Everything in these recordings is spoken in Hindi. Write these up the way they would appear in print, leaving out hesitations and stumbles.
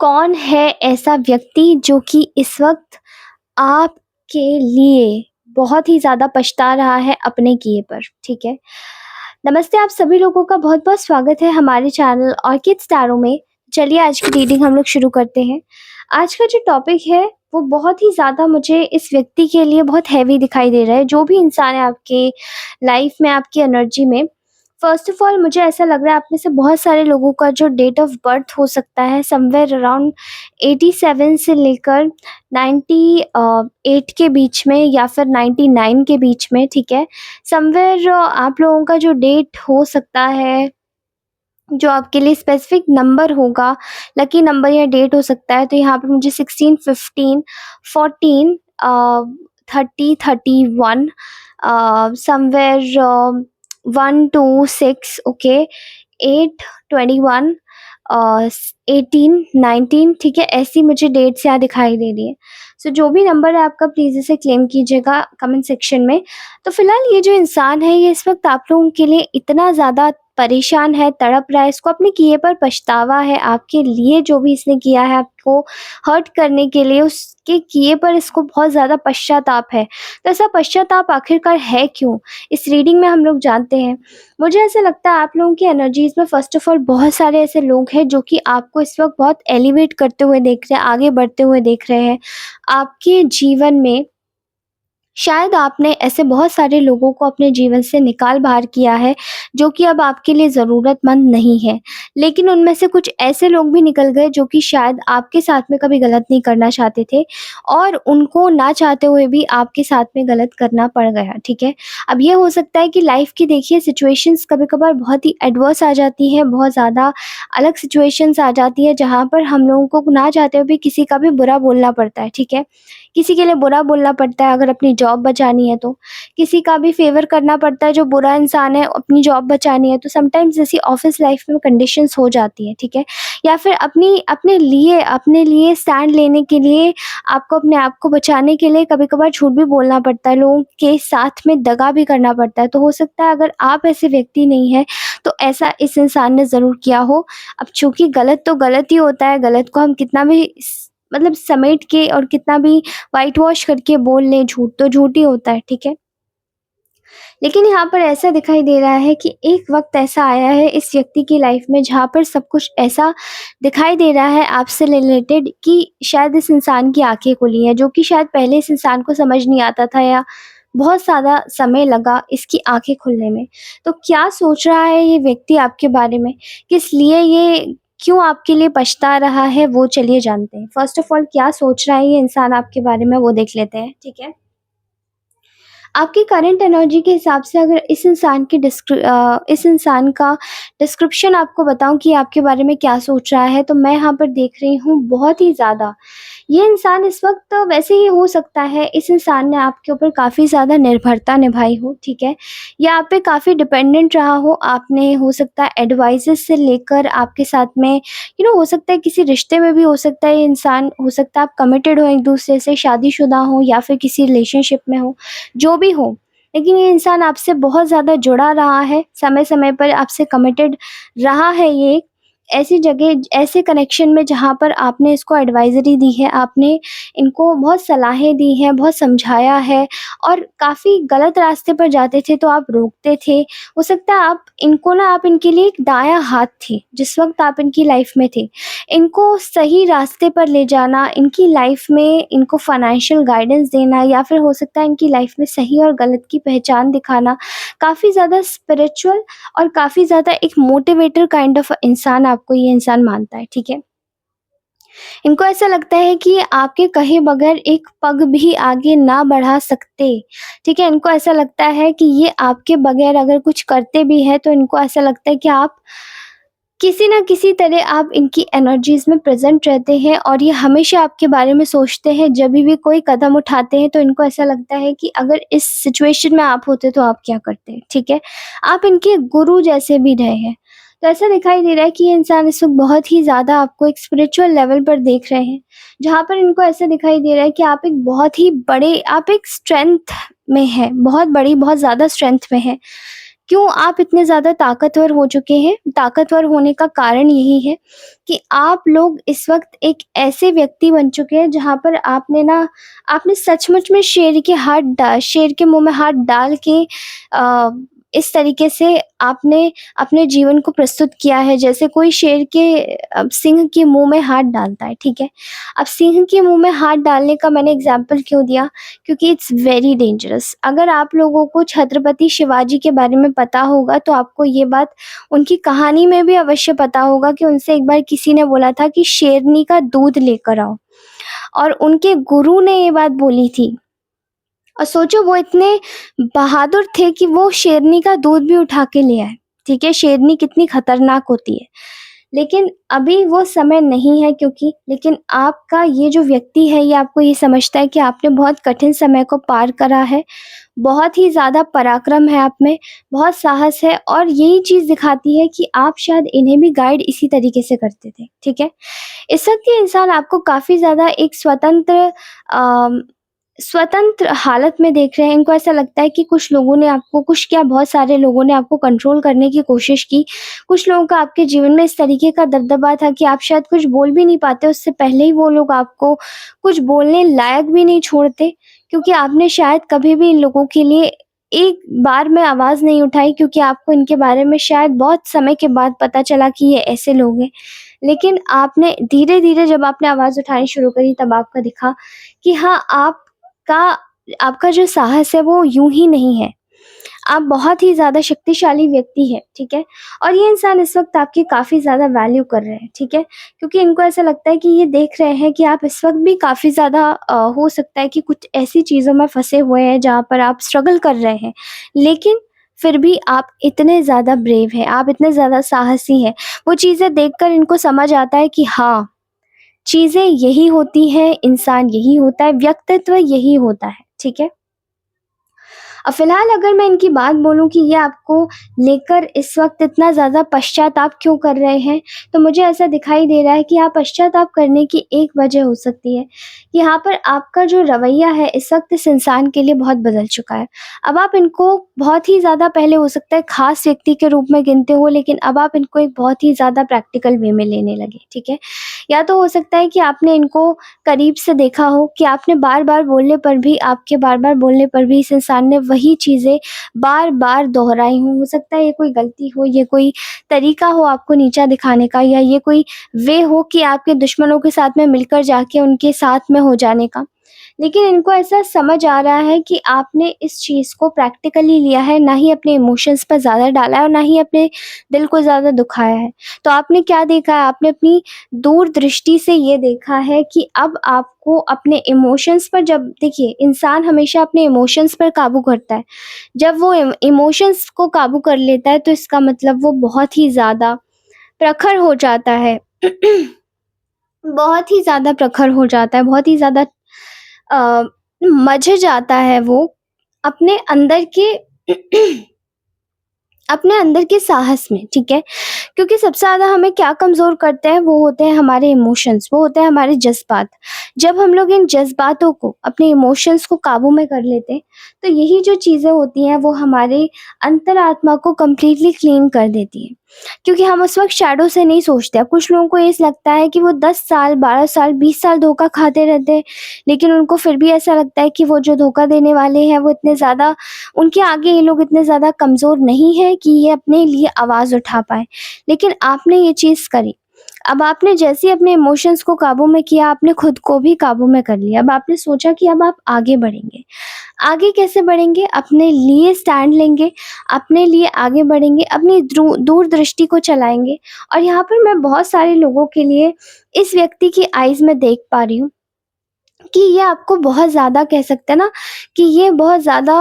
कौन है ऐसा व्यक्ति जो कि इस वक्त आपके लिए बहुत ही ज़्यादा पछता रहा है अपने किए पर, ठीक है? नमस्ते, आप सभी लोगों का बहुत-बहुत स्वागत है हमारे चैनल ऑर्किड स्टारो में। चलिए आज की रीडिंग हम लोग शुरू करते हैं। आज का जो टॉपिक है वो बहुत ही ज़्यादा मुझे इस व्यक्ति के लिए बहुत हेवी दिखाई दे रहा है। जो भी इंसान है आपके लाइफ में, आपकी एनर्जी में, फर्स्ट ऑफ ऑल मुझे ऐसा लग रहा है आप में से बहुत सारे लोगों का जो डेट ऑफ बर्थ हो सकता है समवेयर अराउंड 87 से लेकर 98 के बीच में या फिर 99 के बीच में, ठीक है? समवेयर आप लोगों का जो डेट हो सकता है, जो आपके लिए स्पेसिफिक नंबर होगा, लकी नंबर या डेट हो सकता है। तो यहाँ पे मुझे 16, 15, 14, 30, 31, समवेयर 1 to 6, ओके, 8, 21, 18, 19, ठीक है? ऐसी मुझे डेट्स यहाँ दिखाई दे रही है। सो जो भी नंबर है आपका, प्लीज़ इसे क्लेम कीजिएगा कमेंट सेक्शन में। तो फिलहाल ये जो इंसान है, ये इस वक्त आप लोगों के लिए इतना ज़्यादा परेशान है, तड़प रहा है, इसको अपने किए पर पछतावा है, आपके लिए जो भी इसने किया है आपको हर्ट करने के लिए, उसके किए पर इसको बहुत ज़्यादा पश्चाताप है। तो ऐसा पश्चाताप आखिरकार है क्यों? इस रीडिंग में हम लोग जानते हैं। मुझे ऐसा लगता है आप लोगों की एनर्जीज़ में फ़र्स्ट ऑफ ऑल बहुत सारे ऐसे लोग हैं जो कि आपको इस वक्त बहुत एलिवेट करते हुए देख रहे हैं, आगे बढ़ते हुए देख रहे हैं। आपके जीवन में शायद आपने ऐसे बहुत सारे लोगों को अपने जीवन से निकाल बाहर किया है जो कि अब आपके लिए ज़रूरतमंद नहीं है। लेकिन उनमें से कुछ ऐसे लोग भी निकल गए जो कि शायद आपके साथ में कभी गलत नहीं करना चाहते थे और उनको ना चाहते हुए भी आपके साथ में गलत करना पड़ गया, ठीक है? अब ये हो सकता है कि लाइफ़ की देखिए सिचुएशंस कभी-कभार बहुत ही एडवर्स आ जाती हैं, बहुत ज़्यादा अलग सिचुएशंस आ जाती है जहाँ पर हम लोगों को ना चाहते हुए भी किसी का भी बुरा बोलना पड़ता है, ठीक है? किसी के लिए बुरा बोलना पड़ता है अगर अपनी जॉब बचानी है तो, किसी का भी फ़ेवर करना पड़ता है जो बुरा इंसान है, अपनी जॉब बचानी है तो समटाइम्स ऐसी ऑफ़िस लाइफ़ में कंडीशंस हो जाती हैं, ठीक है? या फिर अपने लिए स्टैंड लेने के लिए, आपको अपने आप को बचाने के लिए कभी-कभार झूठ भी बोलना पड़ता है, लोगों के साथ में दगा भी करना पड़ता है। तो हो सकता है अगर आप ऐसे व्यक्ति नहीं हैं, तो ऐसा इस इंसान ने ज़रूर किया हो। अब चूँकि गलत तो गलत ही होता है, गलत को हम कितना भी मतलब समेट के और कितना भी व्हाइट वॉश करके बोल लें, झूठ तो झूठ ही होता है, ठीक है? लेकिन यहाँ पर ऐसा दिखाई दे रहा है कि एक वक़्त ऐसा आया है इस व्यक्ति की लाइफ़ में जहाँ पर सब कुछ ऐसा दिखाई दे रहा है आपसे रिलेटेड कि शायद इस इंसान की आँखें खुली हैं, जो कि शायद पहले इस इंसान को समझ नहीं आता था या बहुत ज़्यादा समय लगा इसकी आँखें खुलने में। तो क्या सोच रहा है ये व्यक्ति आपके बारे में? किस लिए ये क्यों आपके लिए पछता रहा है, वो चलिए जानते हैं। फ़र्स्ट ऑफ ऑल क्या सोच रहा है ये इंसान आपके बारे में, वो देख लेते हैं, ठीक है? आपकी करंट एनर्जी के हिसाब से अगर इस इंसान का डिस्क्रिप्शन आपको बताऊँ कि आपके बारे में क्या सोच रहा है, तो मैं यहाँ पर देख रही हूँ बहुत ही ज़्यादा। ये इंसान इस वक़्त वैसे ही हो सकता है इस इंसान ने आपके ऊपर काफ़ी ज़्यादा निर्भरता निभाई हो, ठीक है? या आप पे काफ़ी डिपेंडेंट रहा हो, आपने हो सकता है एडवाइसेज़ से लेकर आपके साथ में हो सकता है किसी रिश्ते में भी हो सकता है ये इंसान, हो सकता है आप कमिटेड हो एक-दूसरे से, शादीशुदा हो या फिर किसी रिलेशनशिप में हो। जो भी हो, लेकिन ये इंसान आपसे बहुत ज़्यादा जुड़ा रहा है, समय-समय पर आपसे कमिटेड रहा है ये, ऐसी जगह ऐसे कनेक्शन में जहाँ पर आपने इसको एडवाइज़री दी है, आपने इनको बहुत सलाहें दी हैं, बहुत समझाया है और काफ़ी गलत रास्ते पर जाते थे तो आप रोकते थे। हो सकता है आप इनके लिए एक दायाँ हाथ थे, जिस वक़्त आप इनकी लाइफ़ में थे। इनको सही रास्ते पर ले जाना, इनकी लाइफ़ में इनको फ़ाइनेंशियल गाइडेंस देना या फिर हो सकता है इनकी लाइफ़ में सही और गलत की पहचान दिखाना, काफ़ी ज़्यादा स्पिरिचुअल और काफ़ी ज़्यादा एक मोटिवेटर काइंड ऑफ इंसान आपको ये इंसान मानता है, ठीक है? इनको ऐसा लगता है कि आपके कहे बगैर एक पग भी आगे ना बढ़ा सकते, ठीक है? इनको ऐसा लगता है कि ये आपके बगैर अगर कुछ करते भी हैं, तो इनको ऐसा लगता है कि आप किसी न किसी तरह आप इनकी एनर्जीज़ में प्रेज़ेंट रहते हैं और ये हमेशा आपके बारे में सोचते हैं। जभी भी कोई कदम उठाते हैं, तो इनको ऐसा लगता है कि अगर इस सिचुएशन में आप होते, तो आप क्या करते? ठीक है? आप इनके गुरु जैसे भी रहे हैं। तो ऐसा दिखाई दे रहा है कि ये इंसान इस वक़्त बहुत ही ज़्यादा आपको एक स्पिरिचुअल लेवल पर देख रहे हैं, जहाँ पर इनको ऐसा दिखाई दे रहा है कि आप एक स्ट्रेंथ में हैं, बहुत बड़ी, बहुत ज़्यादा स्ट्रेंथ में हैं। क्यों आप इतने ज़्यादा ताकतवर हो चुके हैं? ताकतवर होने का कारण यही है कि आप लोग इस वक़्त एक ऐसे व्यक्ति बन चुके हैं जहाँ पर आपने सचमुच में शेर के मुँह में हाथ डाल के अ, इस तरीके से आपने अपने जीवन को प्रस्तुत किया है जैसे कोई सिंह के मुँह में हाथ डालता है, ठीक है? अब सिंह के मुँह में हाथ डालने का मैंने एग्ज़ाम्पल क्यों दिया? क्योंकि इट्स वेरी डेंजरस। अगर आप लोगों को छत्रपति शिवाजी के बारे में पता होगा तो आपको ये बात उनकी कहानी में भी अवश्य पता होगा कि उनसे एक बार किसी ने बोला था कि शेरनी का दूध लेकर आओ, और उनके गुरु ने ये बात बोली थी। और सोचो वो इतने बहादुर थे कि वो शेरनी का दूध भी उठा के ले आए, ठीक है? शेरनी कितनी खतरनाक होती है। लेकिन अभी वो समय नहीं है, लेकिन आपका ये जो व्यक्ति है ये आपको ये समझता है कि आपने बहुत कठिन समय को पार करा है, बहुत ही ज़्यादा पराक्रम है आप में, बहुत साहस है, और यही चीज़ दिखाती है कि आप शायद इन्हें भी गाइड इसी तरीके से करते थे, ठीक है? इस वक़्त के इंसान आपको काफ़ी ज़्यादा एक स्वतंत्र हालत में देख रहे हैं। इनको ऐसा लगता है कि बहुत सारे लोगों ने आपको कंट्रोल करने की कोशिश की। कुछ लोगों का आपके जीवन में इस तरीके का दबदबा था कि आप शायद कुछ बोल भी नहीं पाते, उससे पहले ही वो लोग आपको कुछ बोलने लायक भी नहीं छोड़ते, क्योंकि आपने शायद कभी भी इन लोगों के लिए एक बार में आवाज़ नहीं उठाई, क्योंकि आपको इनके बारे में शायद बहुत समय के बाद पता चला कि ये ऐसे लोग हैं। लेकिन आपने धीरे-धीरे जब आपने आवाज़ उठानी शुरू करी तब आपको दिखा कि हाँ, आपका आपका जो साहस है वो यूँ ही नहीं है। आप बहुत ही ज़्यादा शक्तिशाली व्यक्ति हैं, ठीक है? और ये इंसान इस वक़्त आपकी काफ़ी ज़्यादा वैल्यू कर रहे हैं, ठीक है? क्योंकि इनको ऐसा लगता है कि ये देख रहे हैं कि आप इस वक़्त भी काफ़ी ज़्यादा हो सकता है कि कुछ ऐसी चीज़ों में फँसे हुए हैं जहाँ पर आप स्ट्रगल कर रहे हैं। लेकिन फिर भी आप इतने ज़्यादा ब्रेव हैं, आप इतने ज़्यादा साहसी हैं। वो चीज़ें देखकर इनको समझ आता है कि हाँ, चीज़ें यही होती हैं, इंसान यही होता है, व्यक्तित्व यही होता है, ठीक है? अब फ़िलहाल अगर मैं इनकी बात बोलूँ कि ये आपको लेकर इस वक़्त इतना ज़्यादा पश्चाताप क्यों कर रहे हैं, तो मुझे ऐसा दिखाई दे रहा है कि आप पश्चाताप करने की एक वजह हो सकती है, कि यहाँ पर आपका जो रवैया है इस वक़्त इस इंसान के लिए बहुत बदल चुका है। अब आप इनको बहुत ही ज़्यादा पहले हो सकता है ख़ास व्यक्ति के रूप में गिनते हो, लेकिन अब आप इनको एक बहुत ही ज़्यादा प्रैक्टिकल वे में लेने लगे, ठीक है? या तो हो सकता है कि आपने इनको करीब से देखा हो कि आपके बार-बार बोलने पर भी इस इंसान ने वही चीज़ें बार-बार दोहराई हों। हो सकता है ये कोई गलती हो, ये कोई तरीका हो आपको नीचा दिखाने का, या ये कोई वे हो कि आपके दुश्मनों के साथ में मिलकर जाके उनके साथ में हो जाने का। लेकिन इनको ऐसा समझ आ रहा है कि आपने इस चीज़ को प्रैक्टिकली लिया है, ना ही अपने इमोशंस पर ज़्यादा डाला है और ना ही अपने दिल को ज़्यादा दुखाया है। तो आपने क्या देखा है, आपने अपनी दूरदृष्टि से ये देखा है कि अब आपको अपने इमोशंस पर, जब देखिए इंसान हमेशा अपने इमोशंस पर काबू करता है। जब वो इमोशंस को काबू कर लेता है तो इसका मतलब वो बहुत ही ज़्यादा प्रखर हो जाता है। बहुत ही ज़्यादा प्रखर हो जाता है, बहुत ही ज़्यादा अ, मँझ जाता है वो अपने अंदर के अपने अंदर के साहस में, ठीक है? क्योंकि सबसे ज़्यादा हमें क्या कमज़ोर करते हैं, वो होते हैं हमारे इमोशंस, वो होते हैं हमारे जज़्बात। जब हम लोग इन जज़्बातों को, अपने इमोशंस को काबू में कर लेते हैं, तो यही जो चीज़ें होती हैं वो हमारे अंतरात्मा को कंप्लीटली क्लीन कर देती हैं। क्योंकि हम उस वक़्त शैडो से नहीं सोचते। अब कुछ लोगों को ये लगता है कि वो 10 साल, 12 साल, 20 साल धोखा खाते रहते हैं, लेकिन उनको फिर भी ऐसा लगता है कि वो जो धोखा देने वाले हैं वो इतने ज़्यादा, उनके आगे ये लोग इतने ज़्यादा कमज़ोर नहीं हैं कि ये अपने लिए आवाज़ उठा पाएँ। लेकिन आपने ये चीज़ करी। अब आपने जैसे ही अपने इमोशंस को काबू में किया, आपने खुद को भी काबू में कर लिया। अब आपने सोचा कि अब आप आगे बढ़ेंगे। आगे कैसे बढ़ेंगे? अपने लिए स्टैंड लेंगे, अपने लिए आगे बढ़ेंगे, अपनी दूरदृष्टि को चलाएँगे। और यहाँ पर मैं बहुत सारे लोगों के लिए इस व्यक्ति की आइज़ में देख पा रही हूँ कि ये आपको बहुत ज़्यादा, कह सकते हैं ना कि ये बहुत ज़्यादा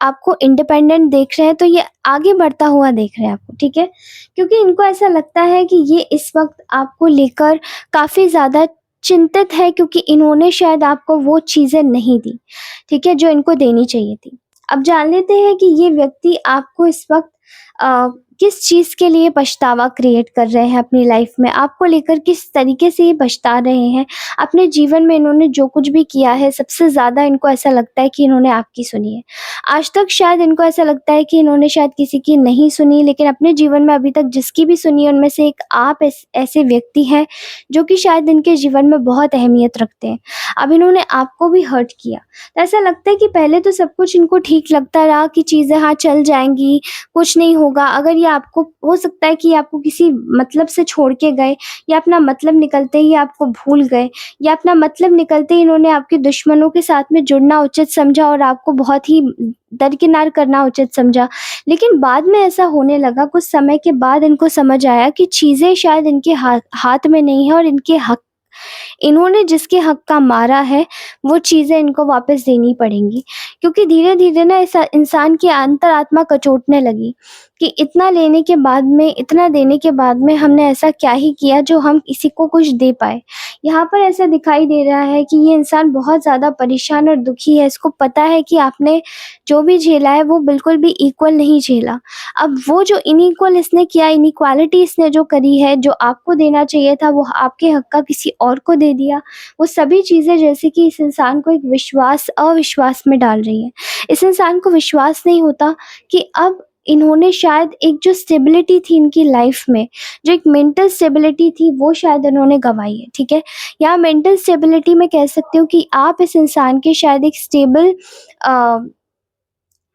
आपको इंडिपेंडेंट देख रहे हैं, तो ये आगे बढ़ता हुआ देख रहे हैं आपको, ठीक है? क्योंकि इनको ऐसा लगता है कि ये इस वक़्त आपको लेकर काफ़ी ज़्यादा चिंतित है, क्योंकि इन्होंने शायद आपको वो चीज़ें नहीं दी, ठीक है, जो इनको देनी चाहिए थी। अब जान लेते हैं कि ये व्यक्ति आपको इस वक़्त अ, किस चीज़ के लिए पछतावा क्रिएट कर रहे हैं अपनी लाइफ में, आपको लेकर किस तरीके से ये पछता रहे हैं। अपने जीवन में इन्होंने जो कुछ भी किया है, सबसे ज़्यादा इनको ऐसा लगता है कि इन्होंने आपकी सुनी है। आज तक शायद इनको ऐसा लगता है कि इन्होंने शायद किसी की नहीं सुनी, लेकिन अपने जीवन में अभी तक जिसकी भी सुनी है, उनमें से एक आप ऐसे व्यक्ति हैं, जो कि शायद इनके जीवन में बहुत अहमियत रखते हैं। अब इन्होंने आपको भी हर्ट किया, तो ऐसा लगता है कि पहले तो सब कुछ इनको ठीक लगता रहा कि चीज़ें हाँ चल जाएँगी, कुछ नहीं होगा। अगर ये आपको, हो सकता है कि ये आपको किसी मतलब से छोड़ के गए, या अपना मतलब निकलते ही आपको भूल गए, या अपना मतलब निकलते ही इन्होंने आपके दुश्मनों के साथ में जुड़ना उचित समझा और आपको बहुत ही दरकिनार करना उचित समझा। लेकिन बाद में ऐसा होने लगा, कुछ समय के बाद इनको समझ आया कि चीज़ें शायद इनके हाथ में नहीं है, और इन्होंने जिसके हक का मारा है, वो चीज़ें इनको वापस देनी पड़ेंगी। क्योंकि धीरे-धीरे ना ऐसा इंसान की अंतरात्मा कचोटने लगी कि इतना लेने के बाद में, इतना देने के बाद में हमने ऐसा क्या ही किया जो हम किसी को कुछ दे पाए। यहाँ पर ऐसा दिखाई दे रहा है कि ये इंसान बहुत ज़्यादा परेशान और दुखी है। इसको पता है कि आपने जो भी झेला है वो बिल्कुल भी इक्वल नहीं झेला। अब वो जो इनइक्वल इसने किया, इनइक्वालिटी इसने जो करी है, जो आपको देना चाहिए था वो आपके हक का किसी और को दे दिया। वो सभी चीज़ें जैसे कि इस इंसान को एक अविश्वास में डाल रही हैं। इस इंसान को विश्वास नहीं होता कि अब इन्होंने शायद एक जो स्टेबिलिटी थी इनकी लाइफ में, जो एक मेंटल स्टेबिलिटी थी, वो शायद इन्होंने गँवाई है, ठीक है? यहाँ मेंटल स्टेबिलिटी मैं कह सकती हूँ कि आप इस इंसान के शायद एक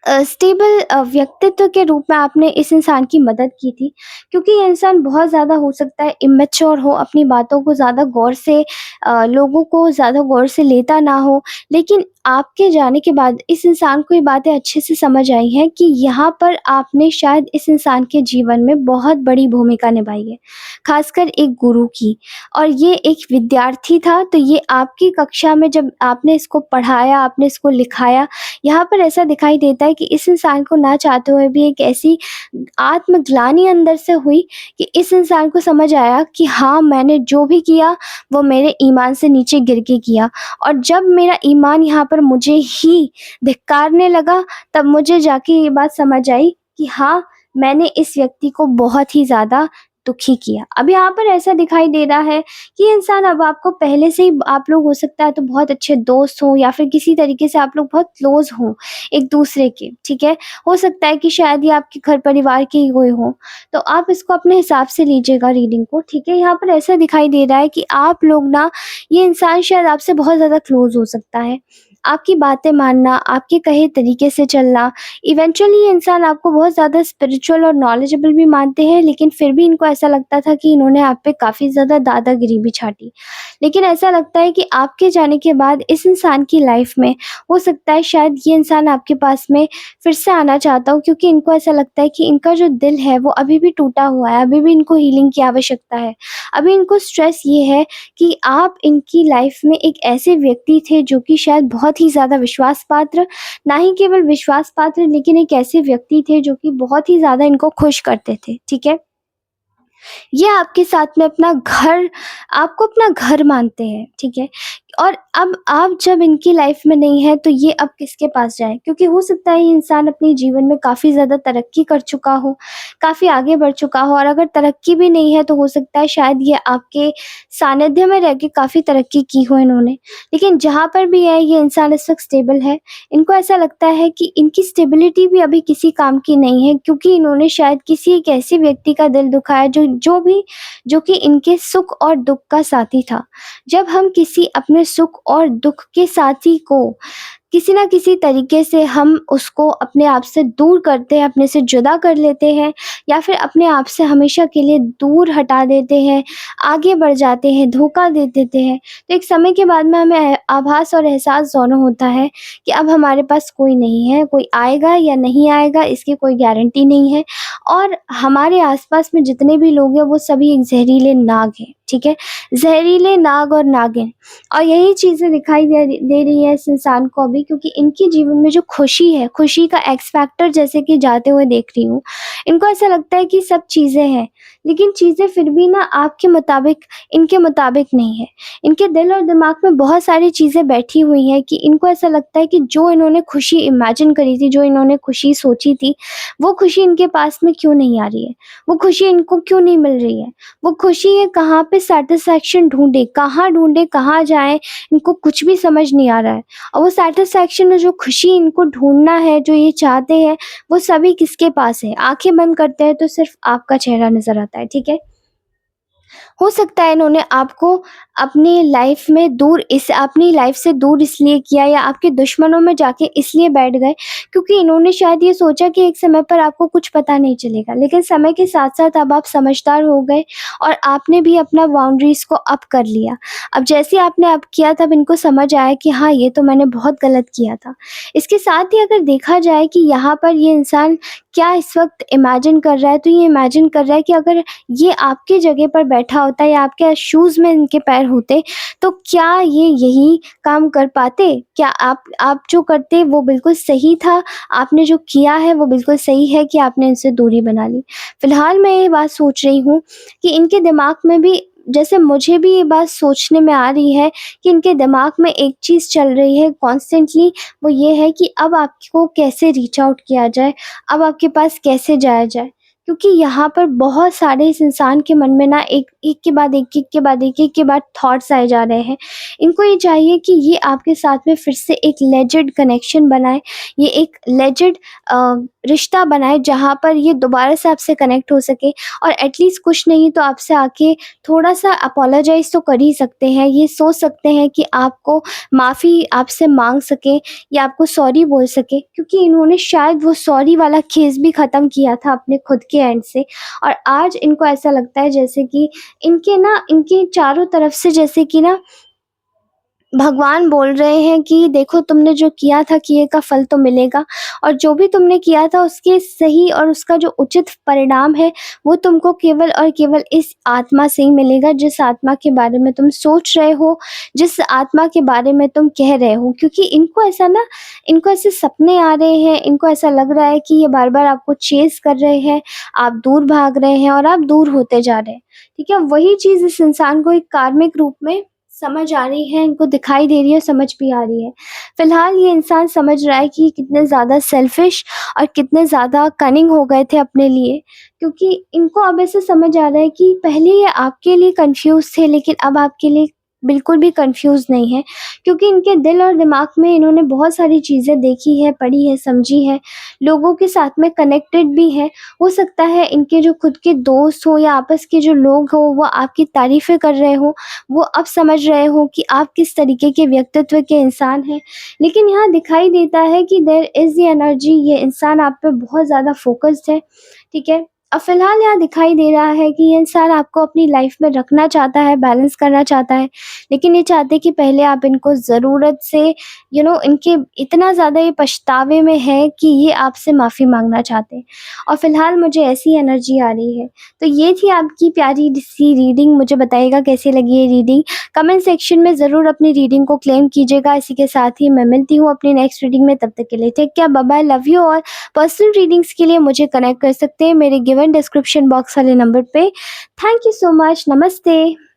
अ स्टेबल व्यक्तित्व के रूप में आपने इस इंसान की मदद की थी, क्योंकि ये इंसान बहुत ज़्यादा, हो सकता है, इमैच्योर हो, अपनी बातों को ज़्यादा गौर से, लोगों को ज़्यादा गौर से लेता ना हो। लेकिन आपके जाने के बाद इस इंसान को ये बातें अच्छे से समझ आई हैं कि यहाँ पर आपने शायद इस इंसान के जीवन में बहुत बड़ी भूमिका निभाई है, ख़ासकर एक गुरु की। और ये एक विद्यार्थी था, तो ये आपकी कक्षा में जब आपने इसको पढ़ाया, आपने इसको लिखाया, यहाँ पर ऐसा दिखाई देता है कि इस इंसान को ना चाहते हुए भी एक ऐसी आत्मग्लानि अंदर से हुई कि इस इंसान को समझ आया कि हाँ, मैंने जो भी किया वो मेरे ईमान से नीचे गिर के किया, और जब मेरा ईमान यहाँ पर मुझे ही धिक्कारने लगा, तब मुझे जाके ये बात समझ आई कि हाँ, मैंने इस व्यक्ति को बहुत ही ज़्यादा दुखी किया। अब यहाँ पर ऐसा दिखाई दे रहा है कि ये इंसान अब आपको पहले से ही, आप लोग हो सकता है तो बहुत अच्छे दोस्त हों, या फिर किसी तरीके से आप लोग बहुत क्लोज़ हों एक-दूसरे के, ठीक है? हो सकता है कि शायद ये आपके घर परिवार के ही कोई हों, तो आप इसको अपने हिसाब से लीजिएगा रीडिंग को, ठीक है? यहाँ पर ऐसा दिखाई दे रहा है कि आप लोग ना, ये इंसान शायद आपसे बहुत ज़्यादा क्लोज़ हो सकता है। आपकी बातें मानना, आपके कहे तरीके से चलना, इवेंचुअली ये इंसान आपको बहुत ज़्यादा स्पिरिचुअल और नॉलेजेबल भी मानते हैं, लेकिन फिर भी इनको ऐसा लगता था कि इन्होंने आप पे काफ़ी ज़्यादा दादागिरी भी छाटी। लेकिन ऐसा लगता है कि आपके जाने के बाद इस इंसान की लाइफ़ में, हो सकता है शायद ये इंसान आपके पास में फिर से आना चाहता हो, क्योंकि इनको ऐसा लगता है कि इनका जो दिल है वो अभी भी टूटा हुआ है, अभी भी इनको हीलिंग की आवश्यकता है। अभी इनको स्ट्रेस ये है कि आप इनकी लाइफ़ में एक ऐसे व्यक्ति थे जो कि शायद बहुत ही ज़्यादा विश्वास पात्र, ना ही केवल विश्वास पात्र, लेकिन एक ऐसे व्यक्ति थे जो कि बहुत ही ज़्यादा इनको खुश करते थे, ठीक है? ये आपके साथ में अपना घर, आपको अपना घर मानते हैं, ठीक है? और अब आप जब इनकी लाइफ में नहीं है, तो ये अब किसके पास जाएँ? क्योंकि हो सकता है ये इंसान अपने जीवन में काफ़ी ज़्यादा तरक्की कर चुका हो, काफ़ी आगे बढ़ चुका हो, और अगर तरक्की भी नहीं है तो हो सकता है शायद ये आपके सानिध्य में रह के काफ़ी तरक्की की हो इन्होंने। लेकिन जहाँ पर भी है, ये इंसान इस वक़्त स्टेबल है। इनको ऐसा लगता है कि इनकी स्टेबिलिटी भी अभी किसी काम की नहीं है, क्योंकि इन्होंने शायद किसी एक ऐसे व्यक्ति का दिल दुखाया जो कि इनके सुख और दुःख का साथी था। जब हम किसी अपने सुख और दुःख के साथी को किसी न किसी तरीके से हम उसको अपने आप से दूर करते हैं, अपने से जुदा कर लेते हैं, या फिर अपने आप से हमेशा के लिए दूर हटा देते हैं, आगे बढ़ जाते हैं, धोखा दे देते हैं, तो एक समय के बाद में हमें आभास और एहसास दोनों होता है कि अब हमारे पास कोई नहीं है, कोई आएगा या नहीं आएगा इसकी कोई गारंटी नहीं है, और हमारे आस-पास में जितने भी लोग हैं वो सभी एक ज़हरीले नाग हैं, ठीक है? ज़हरीले नाग और नागिन, और यही चीज़ें दिखाई दे रही है इस इंसान को अभी, क्योंकि इनके जीवन में जो खुशी है, खुशी का एक्स फैक्टर जैसे कि जाते हुए देख रही हूँ। इनको ऐसा लगता है कि सब चीज़ें हैं, लेकिन चीज़ें फिर भी ना आपके मुताबिक इनके मुताबिक नहीं है। इनके दिल और दिमाग में बहुत सारी चीज़ें बैठी हुई हैं कि इनको ऐसा लगता है कि जो इन्होंने खुशी इमेजिन करी थी, जो इन्होंने खुशी सोची थी, वो खुशी इनके पास में क्यों नहीं आ रही है? वो खुशी इनको क्यों नहीं मिल रही है? वो खुशी ये कहाँ पे सैटिस्फैक्शन ढूँढे, कहाँ जाएँ, इनको कुछ भी समझ नहीं आ रहा है। और वो सैटिस्फैक्शन और जो खुशी इनको ढूँढना है, जो ये चाहते हैं, वो सभी किसके पास है? आँखें बंद करते हैं तो सिर्फ़ आपका चेहरा नज़र आता है, ठीक है? हो सकता है इन्होंने आपको अपनी लाइफ से दूर इसलिए किया या आपके दुश्मनों में जाके इसलिए बैठ गए क्योंकि इन्होंने शायद ये सोचा कि एक समय पर आपको कुछ पता नहीं चलेगा। लेकिन समय के साथ-साथ अब आप समझदार हो गए और आपने भी अपना बाउंड्रीज़ को अप कर लिया। अब जैसे आपने अप किया तब इनको समझ आया कि हाँ, ये तो मैंने बहुत गलत किया था। इसके साथ ही अगर देखा जाए कि यहाँ पर ये इंसान क्या इस वक़्त इमेजिन कर रहा है, तो ये इमेजिन कर रहा है कि अगर ये आपकी जगह पर बैठा होता या आपके शूज़ में इनके पैर होते, तो क्या ये यही काम कर पाते? क्या आप जो करते वो बिल्कुल सही था? आपने जो किया है वो बिल्कुल सही है कि आपने इनसे दूरी बना ली? फ़िलहाल मैं ये बात सोच रही हूँ कि इनके दिमाग में भी जैसे मुझे भी ये बात सोचने में आ रही है कि इनके दिमाग में एक चीज़ चल रही है कॉन्स्टेंटली, वो ये है कि अब आपको कैसे रीच आउट किया जाए, अब आपके पास कैसे जाया जाए? क्योंकि यहाँ पर बहुत सारे इस इंसान के मन में ना एक के बाद एक के बाद थॉट्स आए जा रहे हैं। इनको ये चाहिए कि ये आपके साथ में फिर से एक लेजिड कनेक्शन बनाए, ये एक लेजिड रिश्ता बनाए जहाँ पर ये दोबारा से आपसे कनेक्ट हो सके और एटलीस्ट कुछ नहीं तो आपसे आके थोड़ा-सा अपोलोजाइज़ तो कर ही सकते हैं। ये सोच सकते हैं कि आपको माफ़ी आपसे माँग सकें या आपको सॉरी बोल सके क्योंकि इन्होंने शायद वो सॉरी वाला केस भी ख़त्म किया था अपने खुद के एंड से और आज इनको ऐसा लगता है जैसे कि इनके चारों तरफ से जैसे कि ना भगवान बोल रहे हैं कि देखो तुमने जो किया था किए का फल तो मिलेगा और जो भी तुमने किया था उसके सही और उसका जो उचित परिणाम है वो तुमको केवल और केवल इस आत्मा से ही मिलेगा जिस आत्मा के बारे में तुम सोच रहे हो, जिस आत्मा के बारे में तुम कह रहे हो। क्योंकि इनको ऐसे सपने आ रहे हैं, इनको ऐसा लग रहा है कि ये बार-बार आपको चेज़ कर रहे हैं, आप दूर भाग रहे हैं और आप दूर होते जा रहे हैं। ठीक है? वही चीज़ इस इंसान को एक कार्मिक रूप में समझ आ रही है, इनको दिखाई दे रही है, समझ भी आ रही है। फ़िलहाल ये इंसान समझ रहा है कि कितने ज़्यादा सेल्फ़िश और कितने ज़्यादा कनिंग हो गए थे अपने लिए, क्योंकि इनको अब ऐसे समझ आ रहा है कि पहले ये आपके लिए कन्फ्यूज़ थे, लेकिन अब आपके लिए बिल्कुल भी कन्फ्यूज़ नहीं है, क्योंकि इनके दिल और दिमाग में इन्होंने बहुत सारी चीज़ें देखी है, पढ़ी है, समझी है, लोगों के साथ में कनेक्टेड भी हैं। हो सकता है इनके जो खुद के दोस्त हों या आपस के जो लोग हों, वो आपकी तारीफ़ें कर रहे हों, वो अब समझ रहे हो कि आप किस तरीके के व्यक्तित्व के इंसान हैं। लेकिन यहाँ दिखाई देता है कि देयर इज़ द एनर्जी, ये इंसान आप पे बहुत ज़्यादा फ़ोकस्ड है, ठीक है? अब फ़िलहाल यहाँ दिखाई दे रहा है कि ये इंसान आपको अपनी लाइफ़ में रखना चाहता है, बैलेंस करना चाहता है, लेकिन ये चाहते हैं कि पहले आप इनको ज़रूरत से इनके इतना ज़्यादा ये पछतावे में है कि ये आपसे माफ़ी माँगना चाहते हैं और फ़िलहाल मुझे ऐसी एनर्जी आ रही है। तो ये थी आपकी प्यारी-सी रीडिंग, मुझे बताइएगा कैसी लगी ये रीडिंग? कमेंट सेक्शन में ज़रूर अपनी रीडिंग को क्लेम कीजिएगा। इसी के साथ ही मैं मिलती हूँ अपनी नेक्स्ट रीडिंग में, तब तक के लिए take care, bye bye, love you all. Personal readings के लिए मुझे कनेक्ट कर सकते हैं मेरे गिवन डिस्क्रिप्शन बॉक्स वाले नंबर पे। थैंक यू सो मच, नमस्ते।